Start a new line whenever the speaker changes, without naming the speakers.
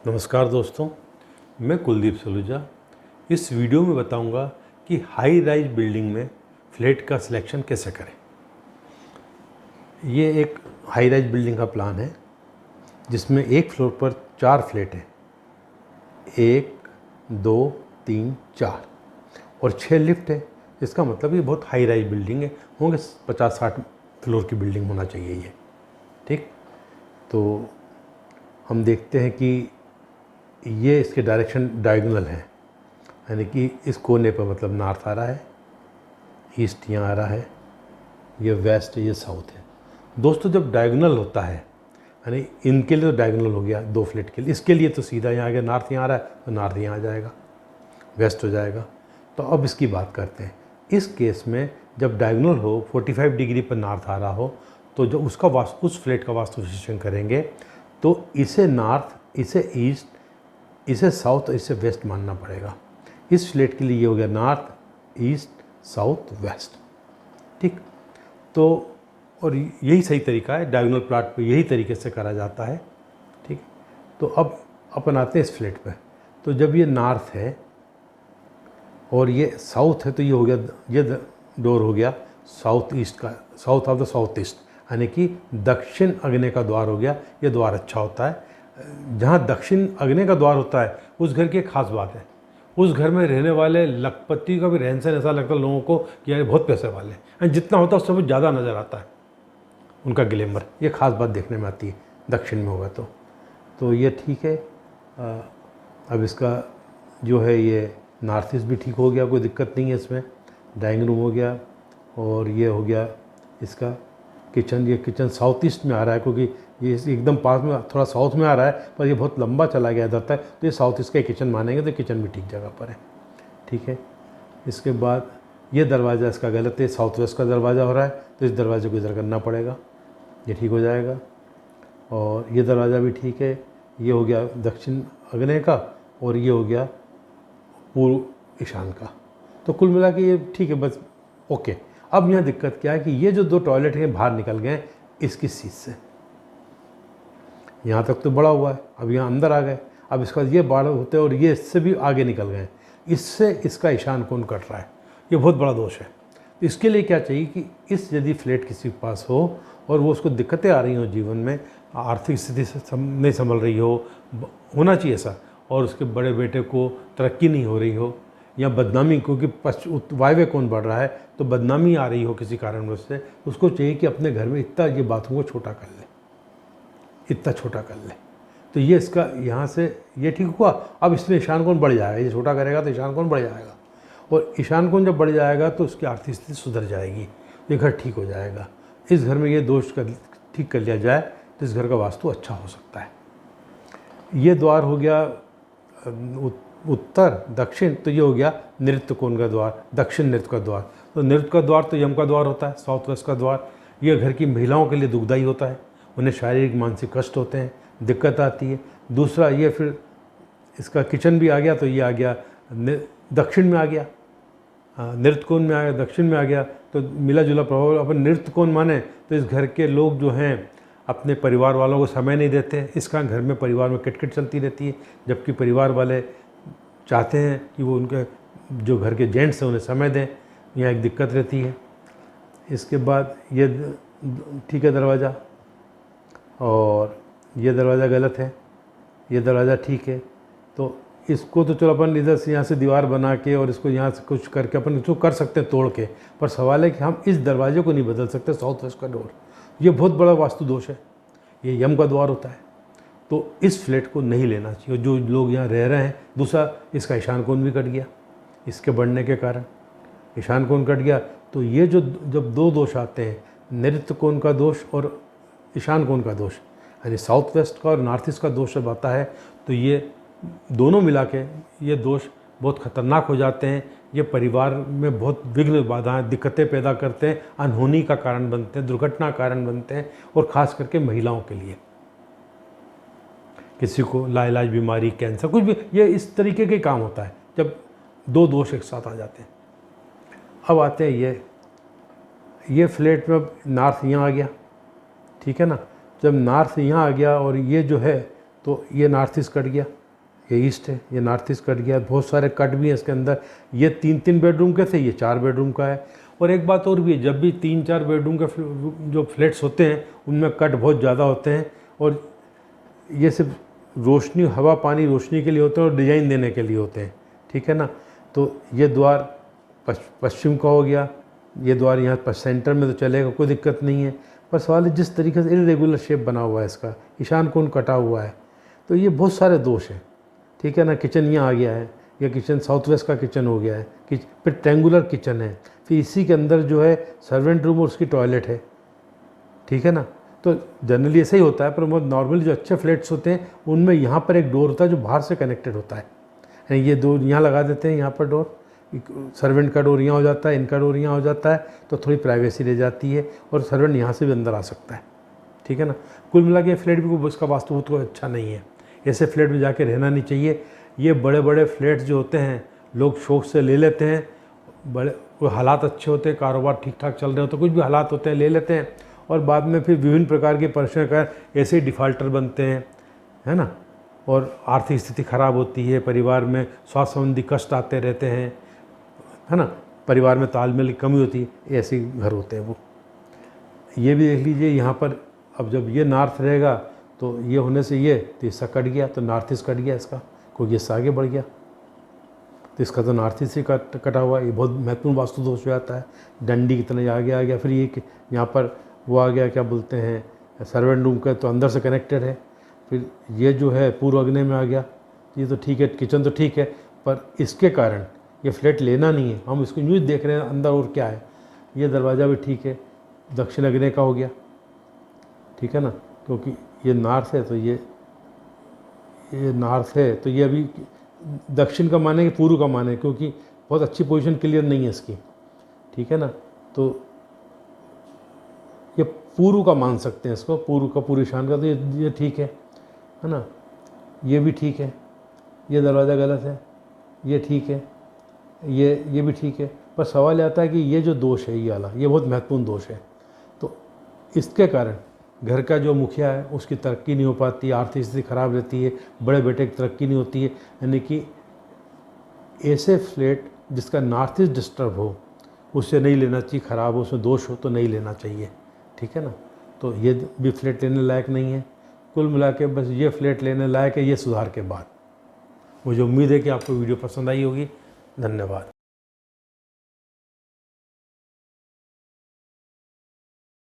नमस्कार दोस्तों, मैं कुलदीप सलूजा। इस वीडियो में बताऊंगा कि हाई राइज बिल्डिंग में फ्लैट का सिलेक्शन कैसे करें। ये एक हाई राइज बिल्डिंग का प्लान है जिसमें एक फ्लोर पर 4 फ्लैट हैं, 1, 2, 3, 4 और 6 लिफ्ट है। इसका मतलब ये बहुत हाई राइज बिल्डिंग है, होंगे 50-60 फ्लोर की बिल्डिंग होना चाहिए ये। ठीक, तो हम देखते हैं कि ये इसके डायरेक्शन डायगोनल है, यानी कि इस कोने पर मतलब नॉर्थ आ रहा है, ईस्ट यहाँ आ रहा है, ये वेस्ट है, ये साउथ है। दोस्तों, जब डायगोनल होता है यानी इनके लिए तो डायगोनल हो गया 2 फ्लैट के लिए, इसके लिए तो सीधा यहाँ आ गया, नॉर्थ यहाँ आ रहा है तो नॉर्थ यहाँ आ जाएगा, वेस्ट हो जाएगा। तो अब इसकी बात करते हैं। इस केस में जब डायगोनल हो, 45 डिग्री पर नॉर्थ आ रहा हो, तो जो उसका उस फ्लैट का वास्तु विश्लेषण करेंगे तो इसे नॉर्थ, इसे ईस्ट, इसे साउथ और इसे वेस्ट मानना पड़ेगा। इस फ्लैट के लिए ये हो गया नॉर्थ, ईस्ट, साउथ, वेस्ट। ठीक, तो और यही सही तरीका है, डायगोनल प्लॉट पे यही तरीके से करा जाता है। ठीक, तो अब अपन आते हैं इस फ्लैट पे। तो जब ये नॉर्थ है और ये साउथ है तो ये हो गया, ये डोर हो गया साउथ ईस्ट का, south of the south east, यानी कि दक्षिण अग्नि का द्वार हो गया। ये द्वार अच्छा होता है। जहाँ दक्षिण अग्नि का द्वार होता है उस घर की एक खास बात है, उस घर में रहने वाले लखपति का भी रहन सहन ऐसा लगता है लोगों को कि यार बहुत पैसे वाले हैं, जितना होता है उससे बहुत ज़्यादा नज़र आता है उनका ग्लैमर। ये खास बात देखने में आती है दक्षिण में होगा तो ये ठीक है। अब इसका जो है ये नॉर्थ ईस्ट भी ठीक हो गया, कोई दिक्कत नहीं है इसमें। डाइनिंग रूम हो गया और ये हो गया इसका किचन। ये किचन साउथ ईस्ट में आ रहा है क्योंकि ये एकदम पास में, थोड़ा साउथ में आ रहा है पर ये बहुत लंबा चला गया इधर तक, तो ये साउथ ईस्ट का किचन मानेंगे तो किचन भी ठीक जगह पर है। ठीक है, इसके बाद ये दरवाज़ा इसका गलत है, साउथ वेस्ट का दरवाज़ा हो रहा है तो इस दरवाजे को इधर करना पड़ेगा, ये ठीक हो जाएगा। और ये दरवाज़ा भी ठीक है, ये हो गया दक्षिण अग्नि का और ये हो गया पूर्व ईशान का। तो कुल मिला के ये ठीक है, बस ओके। अब यहाँ दिक्कत क्या है कि ये जो 2 टॉयलेट हैं बाहर निकल गए इसकी सीट से, यहाँ तक तो बड़ा हुआ है, अब यहाँ अंदर आ गए। अब इसका ये बाढ़ होते और ये इससे भी आगे निकल गए, इससे इसका ईशान कोण कट रहा है, ये बहुत बड़ा दोष है। तो इसके लिए क्या चाहिए कि इस यदि फ्लैट किसी के पास हो और वो उसको दिक्कतें आ रही हो जीवन में, आर्थिक स्थिति से नहीं संभल रही हो, होना चाहिए ऐसा, और उसके बड़े बेटे को तरक्की नहीं हो रही हो या बदनामी, क्योंकि वायव्य कोण बढ़ रहा है तो बदनामी आ रही हो किसी कारणवश से, उसको चाहिए कि अपने घर में इतना ये बाथरूम को छोटा कर ले, इतना छोटा कर ले। तो ये इसका यहाँ से ये ठीक हुआ। अब इसमें ईशान कोण बढ़ जाएगा, ये छोटा करेगा तो ईशान कोण बढ़ जाएगा, और ईशान कोण जब बढ़ जाएगा तो उसकी आर्थिक स्थिति सुधर जाएगी, ये घर ठीक हो जाएगा। इस घर में ये दोष ठीक कर लिया जाए तो इस घर का वास्तु अच्छा हो सकता है। ये द्वार हो गया उत्तर दक्षिण, तो ये हो गया नृत्य कोण का द्वार, दक्षिण नृत्य का द्वार। तो नृत्य का द्वार तो यम का द्वार होता है, साउथ वेस्ट का द्वार। ये घर की महिलाओं के लिए दुखदायी होता है, उन्हें शारीरिक मानसिक कष्ट होते हैं, दिक्कत आती है। दूसरा ये फिर इसका किचन भी आ गया तो ये आ गया दक्षिण में आ गया, नृत्य कोण में आ गया, दक्षिण में आ गया, तो मिला जुला प्रभाव। अपन नृत्य कोण माने तो इस घर के लोग जो हैं अपने परिवार वालों को समय नहीं देते, इसका घर में परिवार में किटकिट चलती रहती है, जबकि परिवार वाले चाहते हैं कि वो उनके जो घर के जेंट्स हैं उन्हें समय दें, यहाँ एक दिक्कत रहती है। इसके बाद ये ठीक है दरवाज़ा, और ये दरवाज़ा गलत है, ये दरवाज़ा ठीक है। तो इसको तो चलो अपन इधर से यहाँ से दीवार बना के और इसको यहाँ से कुछ करके अपन इसको कर सकते हैं तोड़ के, पर सवाल है कि हम इस दरवाजे को नहीं बदल सकते, साउथ वेस्ट का डोर। ये बहुत बड़ा वास्तु दोष है, ये यम का द्वार होता है, तो इस फ्लैट को नहीं लेना चाहिए जो लोग यहाँ रह रहे हैं। दूसरा, इसका ईशान कोण भी कट गया, इसके बढ़ने के कारण ईशान कोण कट गया। तो ये जो जब 2 दोष आते हैं, नृत्य कोण का दोष और ईशान कोण का दोष, यानी साउथ वेस्ट का और नॉर्थ ईस्ट का दोष जब आता है तो ये दोनों मिला के ये दोष बहुत ख़तरनाक हो जाते हैं। ये परिवार में बहुत विघ्न बाधाएं, दिक्कतें पैदा करते हैं, अनहोनी का कारण बनते हैं, दुर्घटना कारण बनते हैं, और ख़ास करके महिलाओं के लिए, किसी को लाइलाज बीमारी, कैंसर, कुछ भी, ये इस तरीके के काम होता है जब 2 दोष एक साथ आ जाते हैं। अब आते हैं ये फ्लैट में नॉर्थ यहाँ आ गया, ठीक है ना। जब नॉर्थ यहाँ आ गया और ये जो है तो ये नॉर्थ ईस्ट कट गया, ये ईस्ट है, ये नॉर्थ ईस्ट कट गया। बहुत सारे कट भी हैं इसके अंदर। ये 3-3 बेडरूम के थे, ये 4 बेडरूम का है। और एक बात और भी है, जब भी 3-4 बेडरूम के जो फ्लैट्स होते हैं उनमें कट बहुत ज़्यादा होते हैं, और ये सिर्फ रोशनी, हवा पानी रोशनी के लिए होते हैं और डिज़ाइन देने के लिए होते हैं, ठीक है ना। तो ये द्वार पश्चिम का हो गया, ये द्वार यहाँ सेंटर में तो चलेगा, कोई दिक्कत नहीं है। पर सवाल है जिस तरीके से इरेगुलर शेप बना हुआ है इसका, ईशान कोण कटा हुआ है, तो ये बहुत सारे दोष हैं, ठीक है ना। किचन यहाँ आ गया है, यह किचन साउथ वेस्ट का किचन हो गया है, फिर ट्रेंगुलर किचन है, फिर इसी के अंदर जो है सर्वेंट रूम और उसकी टॉयलेट है, ठीक है ना। तो जनरली ऐसा ही होता है, पर बहुत नॉर्मली जो अच्छे फ्लैट्स होते हैं उनमें यहाँ पर एक डोर होता है जो बाहर से कनेक्टेड होता है। ये डोर यहाँ लगा देते हैं, यहाँ पर डोर, सर्वेंट का डोर यहाँ हो जाता है, इनका डोर यहाँ हो जाता है, तो थोड़ी प्राइवेसी रह जाती है और सर्वेंट यहाँ से भी अंदर आ सकता है, ठीक है ना। कुल मिला के फ्लैट भी उसका वास्तु कोई अच्छा नहीं है, ऐसे फ्लैट में जाके रहना नहीं चाहिए। ये बड़े बड़े फ्लैट्स जो होते हैं लोग शौक से ले लेते हैं, बड़े कोई हालात अच्छे होते हैं, कारोबार ठीक ठाक चल रहे होते, कुछ भी हालात होते हैं ले लेते हैं, और बाद में फिर विभिन्न प्रकार की परेशानी कर ऐसे ही डिफ़ाल्टर बनते हैं, है ना। और आर्थिक स्थिति खराब होती है, परिवार में स्वास्थ्य संबंधी कष्ट आते रहते हैं, है ना, परिवार में तालमेल की कमी होती है, ऐसे घर होते हैं वो। ये भी देख लीजिए यहाँ पर, अब जब ये नॉर्थ रहेगा तो ये होने से ये तो इसका कट गया, तो नॉर्थ ईस्ट कट गया इसका, क्योंकि इससे आगे बढ़ गया, तो इसका तो नॉर्थ ईस्ट से कटा हुआ। ये बहुत महत्वपूर्ण वास्तु दोष हो जाता है, डंडी की तरह आगे आ गया। फिर ये यहाँ पर वो आ गया, क्या बोलते हैं, सर्वेंट रूम का, तो अंदर से कनेक्टेड है। फिर ये जो है पूर्व अग्नि में आ गया, ये तो ठीक है, किचन तो ठीक है, पर इसके कारण ये फ्लैट लेना नहीं है। हम इसको न्यूज़ देख रहे हैं अंदर और क्या है। ये दरवाज़ा भी ठीक है, दक्षिण अग्नि का हो गया, ठीक है ना, क्योंकि ये नॉर्थ है, तो ये नॉर्थ है, तो ये अभी दक्षिण का माने कि पूर्व का माने, क्योंकि बहुत अच्छी पोजीशन क्लियर नहीं है इसकी, ठीक है ना। तो ये पूर्व का मान सकते हैं इसको, पूर्व का, पूर्व ईशान का, तो ये ठीक है ना। ये भी ठीक है, ये दरवाज़ा गलत है, ये ठीक है, ये भी ठीक है। पर सवाल आता है कि ये जो दोष है, ये वाला, ये बहुत महत्वपूर्ण दोष है। तो इसके कारण घर का जो मुखिया है उसकी तरक्की नहीं हो पाती, आर्थिक स्थिति खराब रहती है, बड़े बेटे की तरक्की नहीं होती है। यानी कि ऐसे फ्लैट जिसका नॉर्थ ईस्ट डिस्टर्ब हो उससे नहीं लेना चाहिए, ख़राब हो, उसमें दोष हो तो नहीं लेना चाहिए, ठीक है ना। तो ये भी फ्लैट लेने लायक नहीं है। कुल मिला के बस ये फ्लैट लेने लायक है, ये सुधार के बाद। मुझे उम्मीद है कि आपको वीडियो पसंद आई होगी। धन्यवाद।